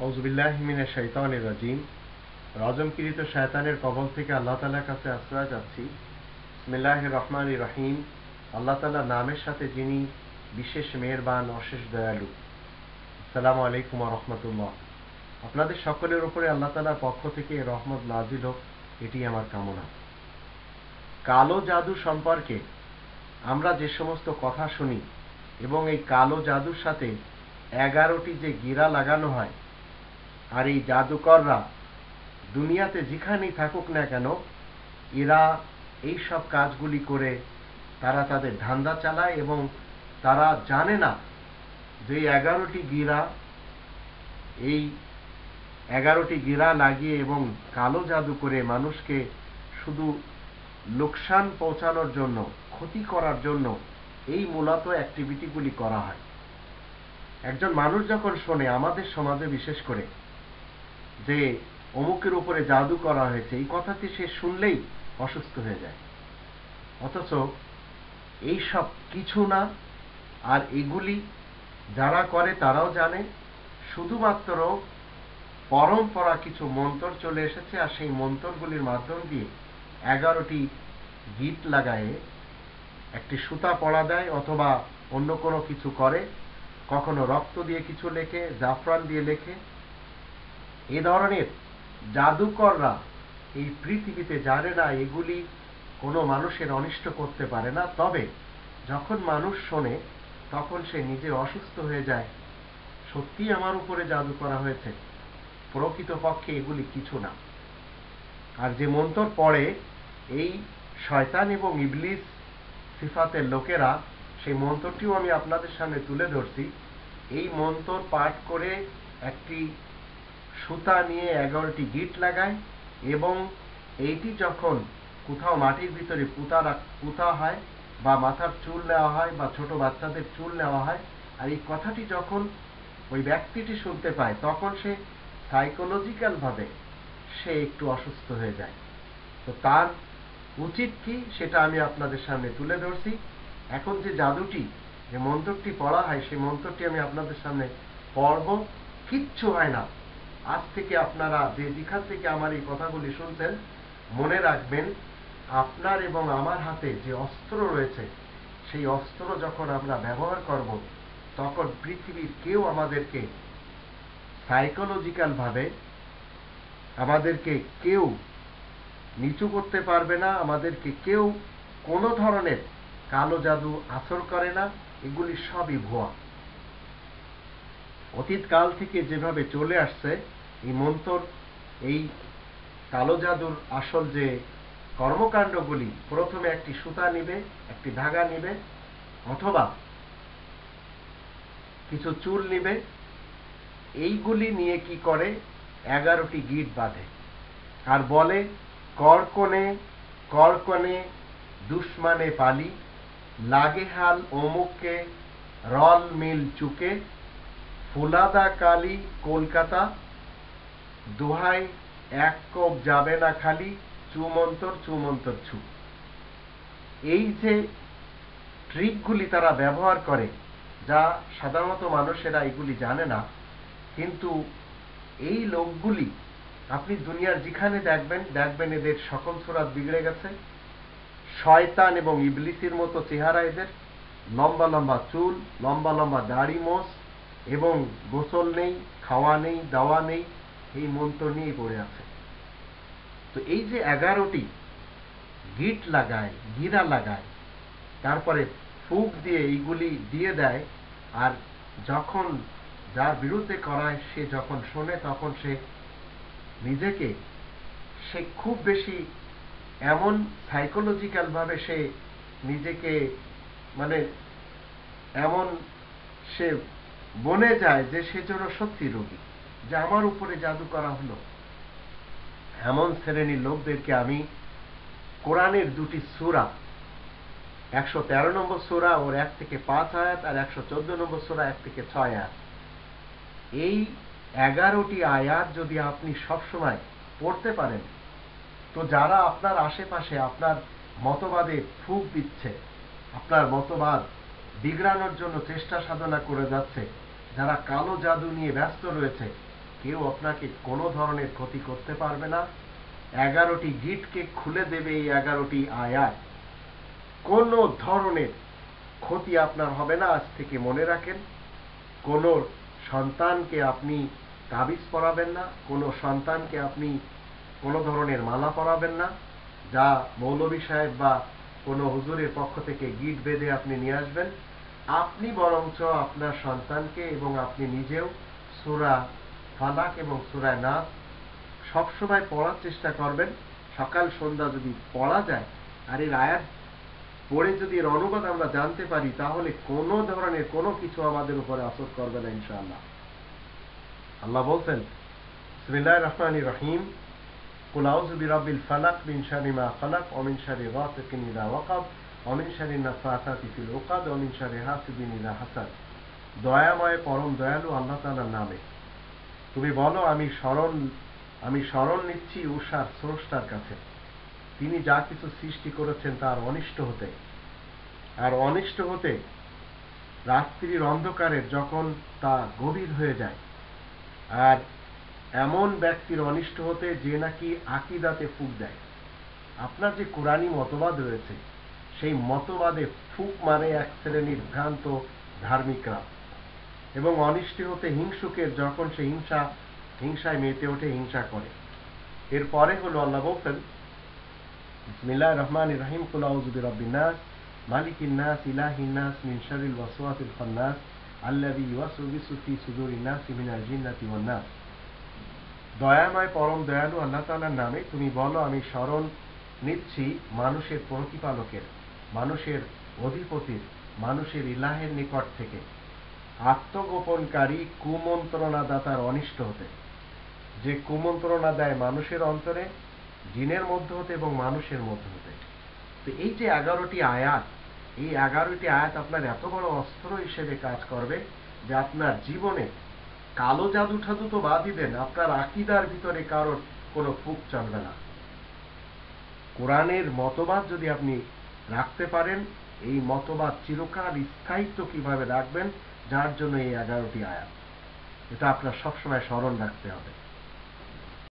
আউযুবিল্লাহি মিনাশ শাইতানির রাজিম। রজমকৃত শয়তানের কবল থেকে আল্লাহ তাআলার কাছে আশ্রয় চাচ্ছি। বিসমিল্লাহির রহমানির রহিম। আল্লাহ তাআলার নামের সাথে যিনি বিশেষ মেহেরবান, অশেষ দয়ালু। আসসালামু আলাইকুম ওয়া রাহমাতুল্লাহ। আপনাদের সকলের উপরে আল্লাহ তাআলার পক্ষ থেকে রহমত নাজিল হোক, এটি আমার কামনা। কালো জাদু সম্পর্কে আমরা যে সমস্ত কথা শুনি এবং এই কালো জাদুর সাথে 11টি যে গিরা লাগানো হয়, আর এই জাদুকররা দুনিয়াতে যেখানেই থাকুক না কেন, এরা এই সব কাজগুলি করে তারা তাদের ধান্দা চালায় এবং তারা জানে না যে 11টি গিরা, এই 11টি গিরা লাগিয়ে এবং কালো জাদু করে মানুষকে শুধু লোকসান পৌঁছানোর জন্য, ক্ষতি করার জন্য এই মূলত অ্যাক্টিভিটিগুলি করা হয়। একজন মানুষ যখন শোনে, আমাদের সমাজে বিশেষ করে, যে অমুকের উপরে জাদু করা হয়েছে, এই কথাটি সে শুনলেই অসুস্থ হয়ে যায়। অথচ এই সব কিছু না, আর এগুলি যারা করে তারাও জানে, শুধুমাত্র পরম্পরা কিছু মন্ত্র চলে এসেছে, আর সেই মন্ত্রগুলির মাধ্যম দিয়ে 11টি গিট লাগায়ে একটি সুতা পড়া দেয় অথবা অন্য কোনো কিছু করে, কখনো রক্ত দিয়ে কিছু লেখে, জাফরান দিয়ে লেখে। এ ধরনের জাদুকররা এই পৃথিবীতে জানে না এগুলি কোনো মানুষের অনিষ্ট করতে পারে না। তবে যখন মানুষ শোনে তখন সে নিজে অসুস্থ হয়ে যায়। সত্যি আমার উপরে জাদু করা হয়েছে, প্রকৃতপক্ষে এগুলি কিছু না। আর যে মন্ত্র পড়ে এই শয়তান এবং ইবলিস সিফাতের লোকেরা, সেই মন্ত্রটিও আমি আপনাদের সামনে তুলে ধরছি। এই মন্ত্র পাঠ করে একটি সুতা নিয়ে 11টি গিট লাগায় এবং এইটি যখন কোথাও মাটির ভিতরে পুঁতা হয় বা মাথার চুল নেওয়া হয় বা ছোট বাচ্চাদের চুল নেওয়া হয়, আর এই কথাটি যখন ওই ব্যক্তিটি শুনতে পায় তখন সে সাইকোলজিক্যাল ভাবে সে একটু অসুস্থ হয়ে যায়। তো তার উচিত কি সেটা আমি আপনাদের সামনে তুলে ধরছি। এখন যে জাদুটি, যে মন্ত্রটি পড়া হয়, সেই মন্ত্রটি আমি আপনাদের সামনে পড়ব। কিচ্ছু হয় না। আজ থেকে আপনারা যে যেখান থেকে আমার এই কথাগুলি শুনছেন, মনে রাখবেন আপনার এবং আমার হাতে যে অস্ত্র রয়েছে, সেই অস্ত্র যখন আমরা ব্যবহার করব তখন পৃথিবীর কেউ আমাদেরকে সাইকোলজিক্যাল ভাবে আমাদেরকে কেউ নিচু করতে পারবে না, আমাদেরকে কেউ কোনো ধরনের কালো জাদু আসর করে না। এগুলি সবই ভুয়া। অতীতকাল থেকে যেভাবে চলে আসছে এই মন্ত্র, এই কালো জাদুর আসল যে কর্মকাণ্ডগুলি, প্রথমে একটি সুতা নিবে, একটি ধাগা নিবে, অথবা কিছু চুল নিবে, এইগুলি নিয়ে কি করে 11টি গিট বাঁধে আর বলে, করকনে করকনে দুশ্মনে পালি, লাগে হাল অমুককে রল মিল চুকে, ফুলাদা কালি কলকাতা, দোহাই এক কোপ যাবে না খালি, চুমন্তর চুমন্তর ছু। এই যে ট্রিকগুলি তারা ব্যবহার করে, যা সাধারণত মানুষেরা এগুলি জানে না, কিন্তু এই লোকগুলি আপনি দুনিয়ার যেখানে দেখবেন এদের সকল সুরাত বিগড়ে গেছে। শয়তান এবং ইবলিসের মতো চেহারা এদের, লম্বা লম্বা চুল, লম্বা লম্বা দাড়ি মোছ, এবং গোসল নেই, খাওয়া নেই, দাওয়া নেই, এই মন্ত্র নিয়েই পড়ে আছে। তো এই যে 11টি গিট লাগায়, গিরা লাগায়, তারপরে ফুঁক দিয়ে এইগুলি দিয়ে দেয়, আর যখন যার বিরুদ্ধে করায় সে যখন শোনে তখন সে নিজেকে, সে খুব বেশি এমন সাইকোলজিক্যাল ভাবে সে নিজেকে, মানে এমন সে বনে যায় যে সে যেন সত্যি রোগী, যে আমার উপরে জাদু করা হলো। এমন শ্রেণীর লোকদেরকে আমি কোরআনের 2টি সূরা, 113 নম্বর সূরা ওর 1 থেকে 5 আয়াত, আর 114 নম্বর সূরা 1 থেকে 6 আয়াত, এই 11টি আয়াত যদি আপনি সবসময় পড়তে পারেন, তো যারা আপনার আশেপাশে আপনার মতবাদে ফুঁক দিচ্ছে, আপনার মতবাদ বিগড়ানোর জন্য চেষ্টা সাধনা করে যাচ্ছে, যারা কালো জাদু নিয়ে ব্যস্ত রয়েছে, কেউ আপনাকে কোনো ধরনের ক্ষতি করতে পারবে না। 11টি গিটকে খুলে দেবে এই 11টি আয়াত। কোনো ধরনের ক্ষতি আপনার হবে না, আজ থেকে মনে রাখেন। কোনো সন্তানকে আপনি তাবিজ পরাবেন না, কোনো সন্তানকে আপনি কোনো ধরনের মালা পরাবেন না, যা মৌলভী সাহেব বা কোনো হুজুরের পক্ষ থেকে গিট বেঁধে আপনি নিয়ে আসবেন। আপনি বরঞ্চ আপনার সন্তানকে এবং আপনি নিজেও সূরা ফালাক এবং সূরা নাস সবসময় পড়ার চেষ্টা করবেন। সকাল সন্ধ্যা যদি পড়া যায় আর এর আয়াত পড়ে যদি এর অনুবাদ আমরা জানতে পারি, তাহলে কোনো ধরনের কোনো কিছু আমাদের উপরে আসর করবে না ইনশাআল্লাহ। আল্লাহ বলছেন, বিসমিল্লাহির রহমানির রহিম, কুল আউযু বিরাব্বিল ফালাক মিন শাররি মা খালাক ওয়া মিন শাররি গাসিকিন ইযা ওয়াকাব ওয়া মিন শাররি নাফাসাতি ফিল উকাদ ওয়া মিন শাররি হাসিদিন ইযা হাসাদ। দয়াময় পরম দয়ালু আল্লাহ তাআলার নামে। তুমি বলো, আমি শরণ নিচ্ছি উষার স্রষ্টার কাছে। তিনি যা কিছু সৃষ্টি করেছেন তার অনিষ্ট হতে রাত্রির অন্ধকারের যখন তা গভীর হয়ে যায়, আর এমন ব্যক্তির অনিষ্ট হতে যে নাকি আকীদাতে ফুঁক দেয়। আপনার যে কোরআনী মতবাদ রয়েছে, সেই মতবাদে ফুঁক মারে এক শ্রেণীর ভ্রান্ত ধার্মিকরা, এবং অনিষ্টি হতে হিংসুকের যখন সে হিংসায় মেতে ওঠে, হিংসা করে। এরপরে হলো আল্লাহ বলছেন, বিসমিল্লাহির রহমানির রহিম, কুল আউযু বিরাব্বিন নাস মালিকিন নাস ইলাহিন নাস মিন শাররিল ওয়াসওয়াসিল খান্নাস আল্লাযী ইউওয়াসওয়িসু ফি সুদুরিন নাসি মিনাল জিন্নাতি ওয়ান নাস। দয়াময় পরম দয়ালু আল্লাহ তাআলার নামে। তুমি বলো, আমি শরণ নিচ্ছি মানুষের প্রতিপালকের, মানুষের অধিপতির, মানুষের ইলাহের নিকট থেকে, আত্মগোপনকারী কুমন্ত্রণাদাতার অনিষ্ট হতে, যে কুমন্ত্রণা দেয় মানুষের অন্তরে, জিনের মধ্য হতে এবং মানুষের মধ্য হতে। তো এই যে 11টি আয়াত, এই 11টি আয়াত আপনার এত বড় অস্ত্র হিসেবে কাজ করবে যে আপনার জীবনে কালো জাদু ঠাদু তো বাদই দেন, আপনার আকীদার ভিতরে কারোর কোনো ফুঁক চলবে না। কোরআনের মতবাদ যদি আপনি রাখতে পারেন, এই মতবাদ চিরকাল স্থায়িত্ব কিভাবে রাখবেন, যার জন্য এই 11টি আয়াত, এটা আপনার সবসময় স্মরণ রাখতে হবে।